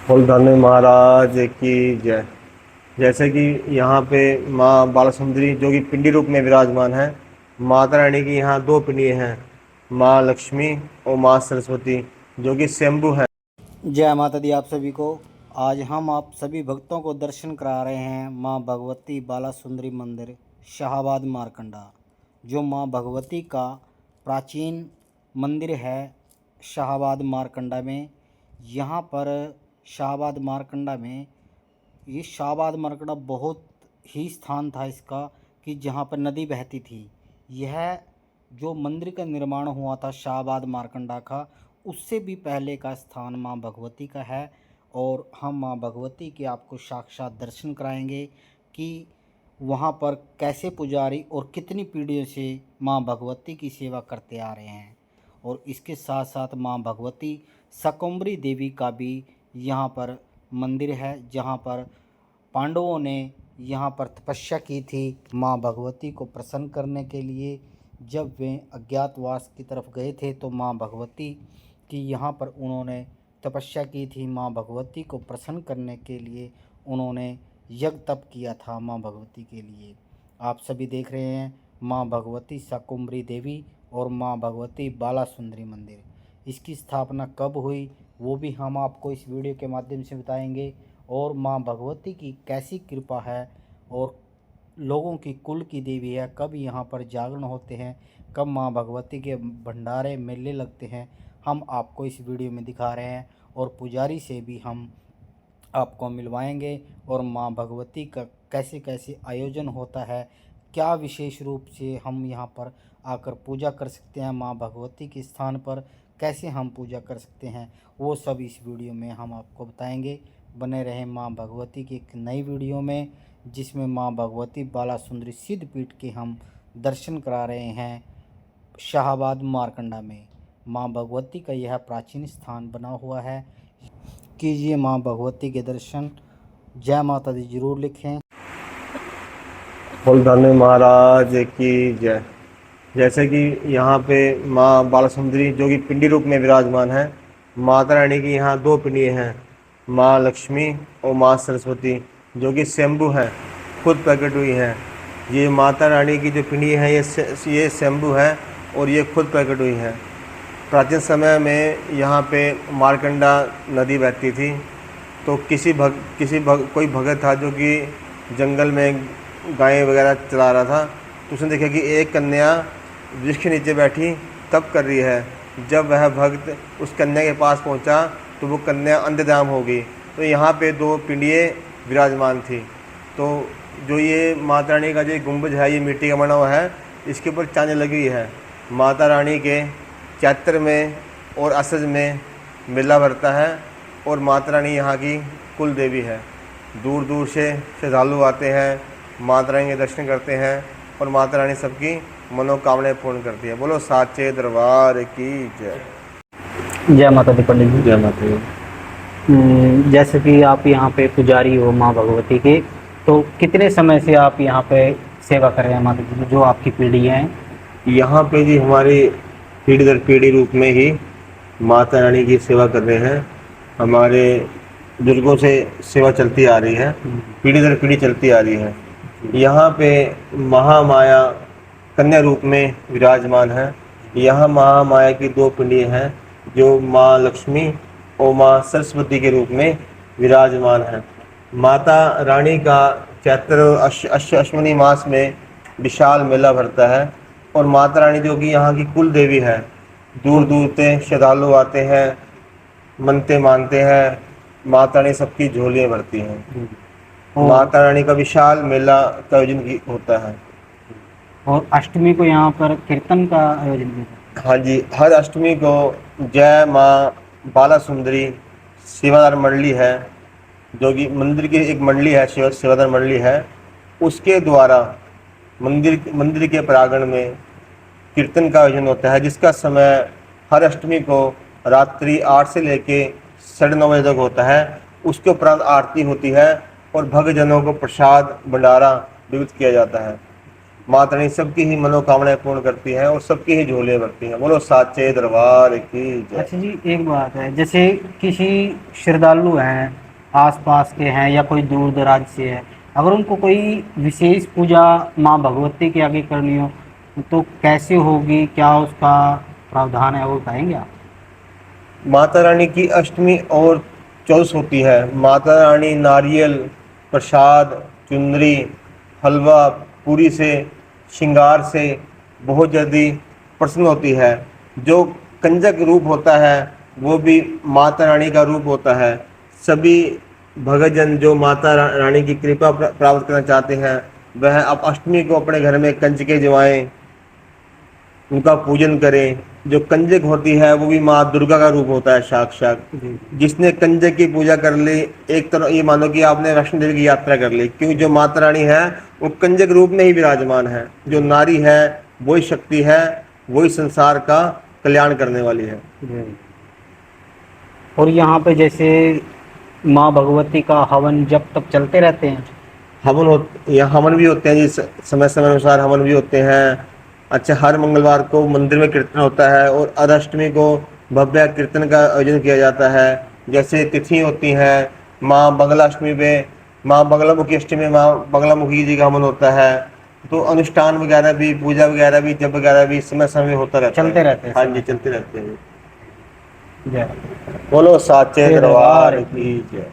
फूलधनी महाराज की जय। जैसे कि यहाँ पे माँ बालासुंदरी जो कि पिंडी रूप में विराजमान है। माता रानी की यहाँ दो पिंडियाँ हैं, माँ लक्ष्मी और माँ सरस्वती, जो कि स्वयंभू है। जय माता दी आप सभी को। आज हम आप सभी भक्तों को दर्शन करा रहे हैं माँ भगवती बाला सुंदरी मंदिर शाहाबाद मारकंडा, जो माँ भगवती का प्राचीन मंदिर है शाहाबाद मारकंडा में। यहाँ पर शाहाबाद मारकंडा में ये शाहाबाद मारकंडा बहुत ही स्थान था इसका कि जहाँ पर नदी बहती थी। यह जो मंदिर का निर्माण हुआ था शाहाबाद मारकंडा का, उससे भी पहले का स्थान माँ भगवती का है। और हम माँ भगवती के आपको साक्षात दर्शन कराएंगे कि वहाँ पर कैसे पुजारी और कितनी पीढ़ियों से माँ भगवती की सेवा करते आ रहे हैं। और इसके साथ साथ माँ भगवती शाकंभरी देवी का भी यहाँ पर मंदिर है, जहाँ पर पांडवों ने यहाँ पर तपस्या की थी माँ भगवती को प्रसन्न करने के लिए। जब वे अज्ञातवास की तरफ गए थे तो माँ भगवती की यहाँ पर उन्होंने तपस्या की थी। माँ भगवती को प्रसन्न करने के लिए उन्होंने यज्ञ तप किया था माँ भगवती के लिए। आप सभी देख रहे हैं माँ भगवती शाकंभरी देवी और माँ भगवती बाला सुंदरी मंदिर। इसकी स्थापना कब हुई वो भी हम आपको इस वीडियो के माध्यम से बताएंगे। और माँ भगवती की कैसी कृपा है और लोगों की कुल की देवी है, कब यहाँ पर जागरण होते हैं, कब माँ भगवती के भंडारे मेले लगते हैं, हम आपको इस वीडियो में दिखा रहे हैं। और पुजारी से भी हम आपको मिलवाएंगे और माँ भगवती का कैसे कैसे आयोजन होता है, क्या विशेष रूप से हम यहाँ पर आकर पूजा कर सकते हैं, माँ भगवती के स्थान पर कैसे हम पूजा कर सकते हैं, वो सब इस वीडियो में हम आपको बताएंगे। बने रहें माँ भगवती की एक नई वीडियो में, जिसमें माँ भगवती बाला सुंदरी सिद्ध पीठ के हम दर्शन करा रहे हैं शाहाबाद मारकंडा में। माँ भगवती का यह प्राचीन स्थान बना हुआ है। कीजिए माँ भगवती के दर्शन। जय माता दी जरूर लिखें। फूलधनी महाराज की जय। जैसे कि यहाँ पे माँ बालासुंदरी जो कि पिंडी रूप में विराजमान है। माता रानी की यहाँ दो पिंडियाँ हैं, माँ लक्ष्मी और माँ सरस्वती, जो कि स्वयंभू है, खुद प्रकट हुई हैं। ये माता रानी की जो पिंडी है ये स्वयंभू है और ये खुद प्रकट हुई है। प्राचीन समय में यहाँ पे मारकंडा नदी बहती थी, तो कोई भगत था जो कि जंगल में गायें वगैरह चला रहा था। तो उसने देखा कि एक कन्या वृक्ष के नीचे बैठी तप कर रही है। जब वह भक्त उस कन्या के पास पहुंचा तो वो कन्या अंधध्यान हो गई। तो यहाँ पे दो पिंडियाँ विराजमान थी। तो जो ये माता रानी का जो गुंबज है ये मिट्टी का बना हुआ है, इसके ऊपर चांदी लगी हुई है। माता रानी के चैत्र में और असज में मेला भरता है और माता रानी यहाँ की कुल देवी है। दूर दूर से श्रद्धालु आते हैं, माता रानी के दर्शन करते हैं और माता रानी सबकी मनोकामनाएं पूर्ण करती है। बोलो साचे दरबार की जय। जय माता दी पंडित जी। जय माता दी। जैसे कि आप यहाँ पे पुजारी हो माँ भगवती के, तो कितने समय से आप यहाँ पे सेवा कर रहे हैं माता जी, जो आपकी पीढ़ी हैं? यहाँ पे जी हमारी पीढ़ी दर पीढ़ी रूप में ही माता रानी की सेवा कर रहे हैं। हमारे बुजुर्गों से सेवा चलती आ रही है, पीढ़ी दर पीढ़ी चलती आ रही है। यहाँ पे महामाया कन्या रूप में विराजमान है। यहाँ महामाया की दो पिंडियाँ हैं, जो माँ लक्ष्मी और माँ सरस्वती के रूप में विराजमान है। माता रानी का चैत्र अश्विनी मास में विशाल मेला भरता है और माता रानी जो कि यहाँ की कुल देवी है, दूर दूर से श्रद्धालु आते हैं, मनते मानते हैं। माता रानी सबकी झोलियाँ भरती हैं। माता रानी का विशाल मेला का आयोजन होता है। और अष्टमी को यहाँ पर कीर्तन का आयोजन भी होता है। हाँ जी, हर अष्टमी को जय माँ बाला सुंदरी सेवादार मंडली है, जो कि मंदिर की एक मंडली है, सेवादार मंडली है, उसके द्वारा मंदिर के प्रांगण में कीर्तन का आयोजन होता है, जिसका समय हर अष्टमी को रात्रि 8 से लेके 9:30 बजे तक होता है। उसके उपरांत आरती होती है और भक्तजनों को प्रसाद भंडारा वितरित किया जाता है। माता रानी सबकी ही मनोकामनाएं पूर्ण करती है और सबकी ही झोलियां भरती हैं। बोलो साचे दरबार की जय। अच्छा जी, एक बात है, जैसे किसी श्रद्धालु हैं, आसपास के हैं या कोई दूर दराज से है, अगर उनको कोई विशेष पूजा माँ भगवती के आगे करनी हो तो कैसे होगी, क्या उसका प्रावधान है, वो बताएंगे आप? माता रानी की अष्टमी और चौदस होती है। माता रानी नारियल, प्रसाद, चुनरी, हलवा, पूरी से, श्रृंगार से बहुत जल्दी प्रसन्न होती है। जो कंजक रूप होता है वो भी माता रानी का रूप होता है। सभी भक्तजन जो माता रानी की कृपा प्राप्त करना चाहते हैं वह अब अष्टमी को अपने घर में कंजकें जमाएं, उनका पूजन करें। जो कंजक होती है वो भी माँ दुर्गा का रूप होता है साक्षात। जी जिसने कंजक की पूजा कर ली, एक तरह ये मानो कि आपने वैष्णो देवी की यात्रा कर ली, क्योंकि जो माता रानी है वो कंजक रूप में ही विराजमान है। जो नारी है वही शक्ति है, वही संसार का कल्याण करने वाली है। जी। और यहाँ पे जैसे माँ भगवती का हवन जब तक चलते रहते हैं? यहाँ हवन भी होते हैं जी, समय समय अनुसार हवन भी होते हैं। अच्छा, हर मंगलवार को मंदिर में कीर्तन होता है और अष्टमी को भव्य कीर्तन का आयोजन किया जाता है। जैसे तिथि होती है, माँ बगला अष्टमी पे माँ बगलामुखी अष्टमी में माँ बगलामुखी जी का हवन होता है। तो अनुष्ठान वगैरह भी, पूजा वगैरह भी, जप वगैरह भी समय समय होता रहता है। चलते रहते हैं हाँ समय जी, चलते रहते हैं। जय। बोलो साचे जय दरबार दरबार की जय।